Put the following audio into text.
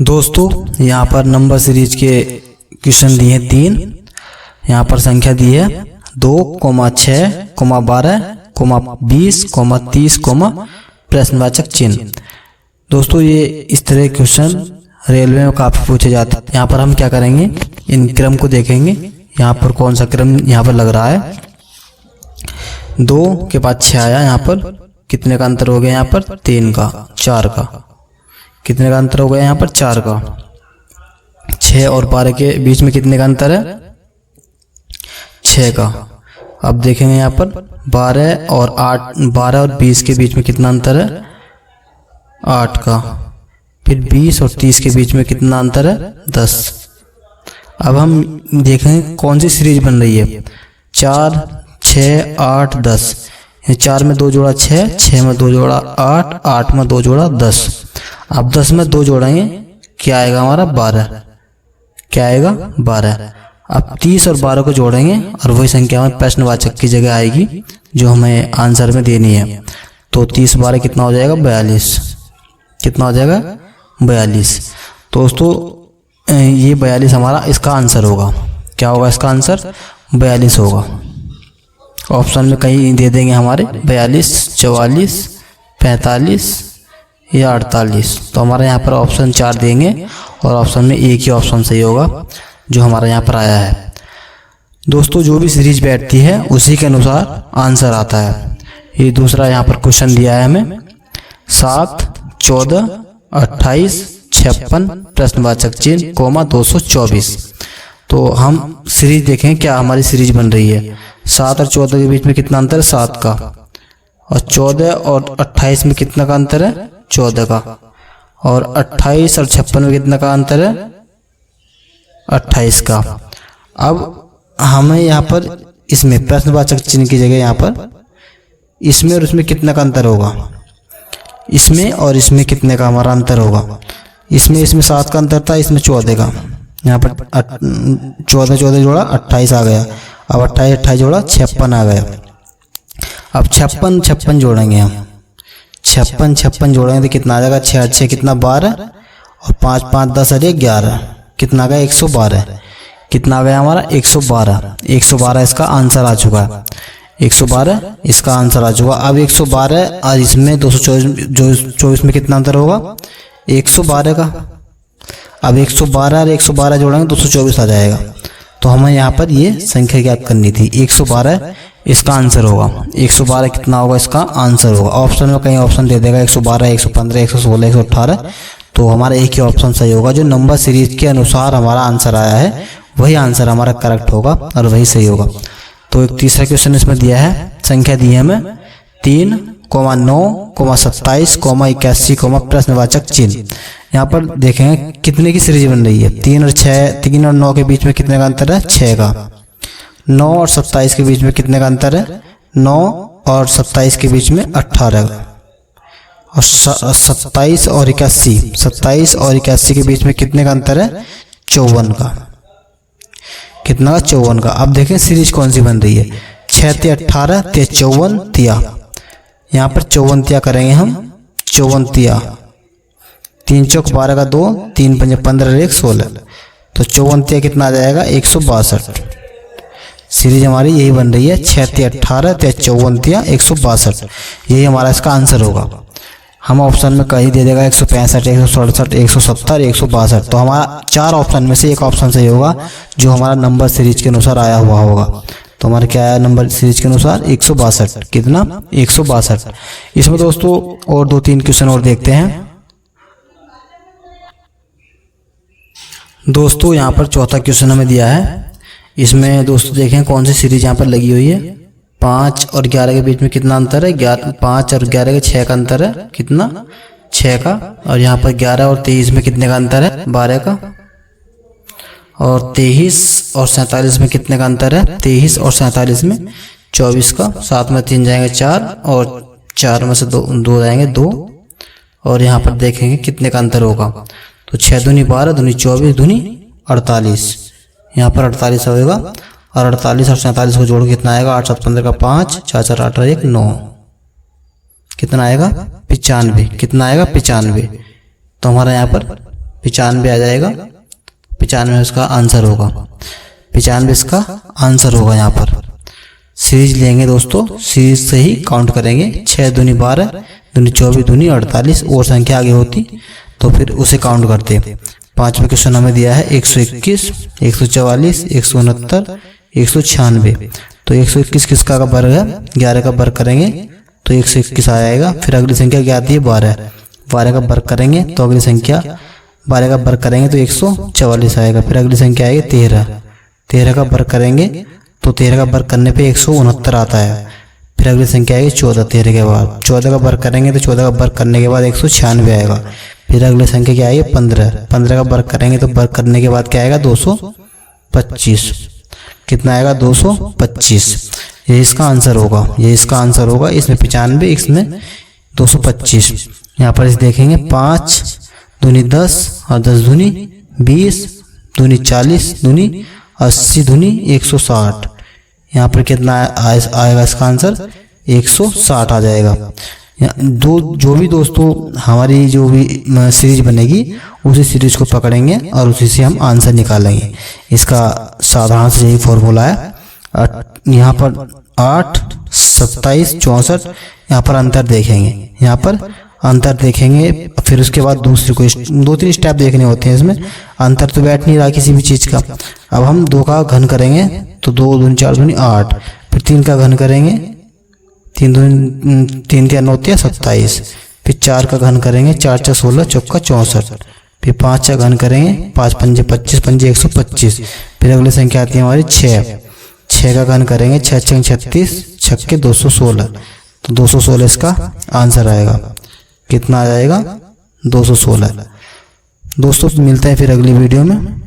दोस्तों यहाँ पर नंबर सीरीज के क्वेश्चन दिए हैं 3। यहाँ पर संख्या दी है 2, 6, 12, 20, 30, प्रश्नवाचक चिन्ह। दोस्तों ये इस तरह के क्वेश्चन रेलवे में काफ़ी पूछे जाते हैं। यहाँ पर हम क्या करेंगे, इन क्रम को देखेंगे। यहाँ पर कौन सा क्रम यहाँ पर लग रहा है। 2 के बाद 6 आया, यहाँ पर कितने का अंतर हो गया, यहाँ पर 3 का, 4 का, कितने का अंतर हो गया, यहाँ पर 4 का। 6 और 12 के बीच में कितने का अंतर है, 6 का। अब देखेंगे यहाँ पर 12 और 20 के बीच में कितना अंतर है, 8 का। फिर 20 और 30 के बीच में कितना अंतर है, 10। अब हम देखेंगे कौन सी सीरीज बन रही है। 4, 6, 8, 10। 4 में 2 जोड़ा 6, 6 में 2 जोड़ा 8, 8 में 2 जोड़ा 10। अब 10 में 2 जोड़ेंगे, क्या आएगा हमारा, 12। क्या आएगा, 12। अब 30 और 12 को जोड़ेंगे और वही संख्या हमें प्रश्नवाचक की जगह आएगी जो हमें आंसर में देनी है। तो 30 12 कितना हो जाएगा, 42। कितना हो जाएगा, 42। दोस्तों ये 42 हमारा इसका आंसर होगा। क्या होगा इसका आंसर, 42 होगा। ऑप्शन में कहीं दे देंगे हमारे 42, 44, 45 या 48। तो हमारे यहाँ पर ऑप्शन 4 देंगे और ऑप्शन में एक ही ऑप्शन सही होगा जो हमारा यहाँ पर आया है। दोस्तों जो भी सीरीज बैठती है उसी के अनुसार आंसर आता है। ये दूसरा यहाँ पर क्वेश्चन दिया है हमें 7, 14, 28, 56, प्रश्नवाचक चिन्ह, 224। तो हम सीरीज देखें क्या हमारी सीरीज बन रही है। 7 और 14 के बीच में कितना अंतर है, 7 का। और 14 और 28 में कितना का अंतर है, 14 का। और 28 और 56 में कितना का अंतर है, 28 का। अब हमें यहाँ पर इसमें प्रश्नवाचक चिन्ह की जगह यहाँ पर इसमें और इसमें कितना का अंतर होगा, इसमें और इसमें कितने का हमारा अंतर होगा। इसमें 7 का अंतर था, इसमें 14 का। यहाँ पर 14 जोड़ा 28 आ गया। अब 28 जोड़ा 56 आ गया। अब 56 जोड़ेंगे हम। 56 जोड़ेंगे तो कितना आ जाएगा, 6 6 कितना, 12 और 5 5 10 अरे 11, कितना आ गया, 112। कितना आ गया हमारा, 112। 112 इसका आंसर आ चुका है। 112 इसका आंसर आ चुका। अब 112 और इसमें 224 में कितना अंतर होगा, 112 का। अब 112 और 112 जोड़ेंगे 224 आ जाएगा। तो हमें यहाँ पर ये संख्या ज्ञात करनी थी। 112 इसका आंसर होगा। 112 कितना होगा, इसका आंसर होगा। ऑप्शन में कहीं ऑप्शन दे देगा 112, 115, 116, 118। तो हमारा एक ही ऑप्शन सही होगा। जो नंबर सीरीज के अनुसार हमारा आंसर आया है वही आंसर हमारा करेक्ट होगा और वही सही होगा। तो एक तीसरा क्वेश्चन इसमें दिया है, संख्या दी है हमें 3, 9, 27, 81, प्रश्नवाचक चिन्ह। यहाँ पर देखेंगे कितने की सीरीज बन रही है। 3 और 9 के बीच में कितने का अंतर है, 6 का। 9 और 27 के बीच में कितने का अंतर है, 9 और 27 के बीच में 18 का। और 27 और 81 के बीच में कितने का अंतर है, 54 का। कितना का, 54 का। अब देखें सीरीज कौन सी बन रही है। 6 ते 18, ते 54 तिया। यहाँ पर 54 तिया करेंगे हम, 54 तिया। 3 चौक 12 का 2, 3 पंजे 15, 1 16। तो 54 तिया कितना आ जाएगा, 162। सीरीज हमारी यही बन रही है, 6 ते 18, ते 54 तिया 162। यही हमारा इसका आंसर होगा। हम ऑप्शन में कहीं दे देगा 165, 167, 170, 162। तो हमारा 4 ऑप्शन में से एक ऑप्शन सही होगा जो हमारा नंबर सीरीज के अनुसार आया हुआ होगा। तो हमारे क्या आया नंबर सीरीज के अनुसार, 162। कितना, 162। इसमें दोस्तों और 2-3 क्वेश्चन और देखते हैं। दोस्तों यहाँ पर चौथा क्वेश्चन हमें दिया है। इसमें दोस्तों देखें कौन सी सीरीज यहाँ पर लगी हुई है। 5 और 11 के बीच में कितना अंतर है, 5 और 11 के 6 का अंतर है, कितना, 6 का। और यहाँ पर 11 और 23 में कितने का अंतर है, 12 का। और 23 और 47 में कितने का अंतर है, 23 और 47 में 24 का। 7 में 3 जाएंगे 4 और 4 में से 2 जाएंगे 2। और यहाँ पर देखेंगे कितने का अंतर होगा। तो 6 दूनी 12, दूनी 24, दूनी 48। यहाँ पर 48 होगा। और 48 और 47 को जोड़ कितना आएगा, 8 7 15 का 5, 4 4 8 1 9। कितना आएगा, 95। कितना आएगा, 95। तो हमारा यहाँ पर 95 आ जाएगा। 95 इसका आंसर होगा। 95 इसका आंसर होगा। यहाँ पर सीरीज लेंगे दोस्तों, सीरीज से ही काउंट करेंगे। 6 दूनी 12, दूनी 24, दूनी 48 और संख्या आगे होती तो फिर उसे काउंट करते। 5वां क्वेश्चन हमें दिया है 121, 144, 169, 196। तो 121 किसका का वर्ग है? 11 का वर्ग करेंगे तो 121 आ जाएगा। फिर अगली संख्या क्या आती है? 12। 12 का वर्ग करेंगे तो अगली संख्या 12 का वर्ग करेंगे तो 144 आएगा। फिर अगली संख्या आएगी 13। 13 का वर्ग करेंगे तो 13 का वर्ग करने पे 169 आता है। फिर अगली संख्या आएगी 14। 13 के बाद 14 का वर्ग करेंगे तो 14 का वर्ग करने के बाद 196 आएगा। फिर अगली संख्या क्या आएगी? 15। 15 का वर्ग करेंगे तो वर्ग करने के बाद क्या आएगा? 225। कितना आएगा? 225। ये इसका आंसर होगा। ये इसका आंसर होगा। इसमें 95, इसमें 225। यहाँ पर इसे देखेंगे 5 दूनी 10 और 10 दूनी 20, दूनी 40, दूनी 80, दूनी 160। यहाँ पर कितना आएगा इसका आंसर? 160 आ जाएगा। जो भी दोस्तों हमारी जो भी सीरीज बनेगी उसी सीरीज को पकड़ेंगे और उसी से हम आंसर निकालेंगे। इसका साधारण से यही फॉर्मूला है। यहाँ पर 8, 27, 64 यहाँ पर अंतर देखेंगे। यहाँ पर अंतर देखेंगे। फिर उसके बाद दूसरी कोई 2-3 स्टेप देखने होते हैं। इसमें अंतर तो बैठ नहीं रहा किसी भी चीज़ का। अब हम 2 का घन करेंगे तो 2 दूनी 4 दूनी 8। फिर 3 का घन करेंगे, 3 3 होती है 27। फिर 4 का घन करेंगे, 4 4 16, चौका 64। फिर 5 का घन करेंगे, 5 5 25, 5 125। फिर अगली संख्या आती है हमारी 6। 6 का घन करेंगे, 6 6 36, 6 के 216। तो 216 इसका आंसर आएगा। कितना आ जाएगा? 216। दोस्तों मिलते हैं फिर अगली वीडियो में।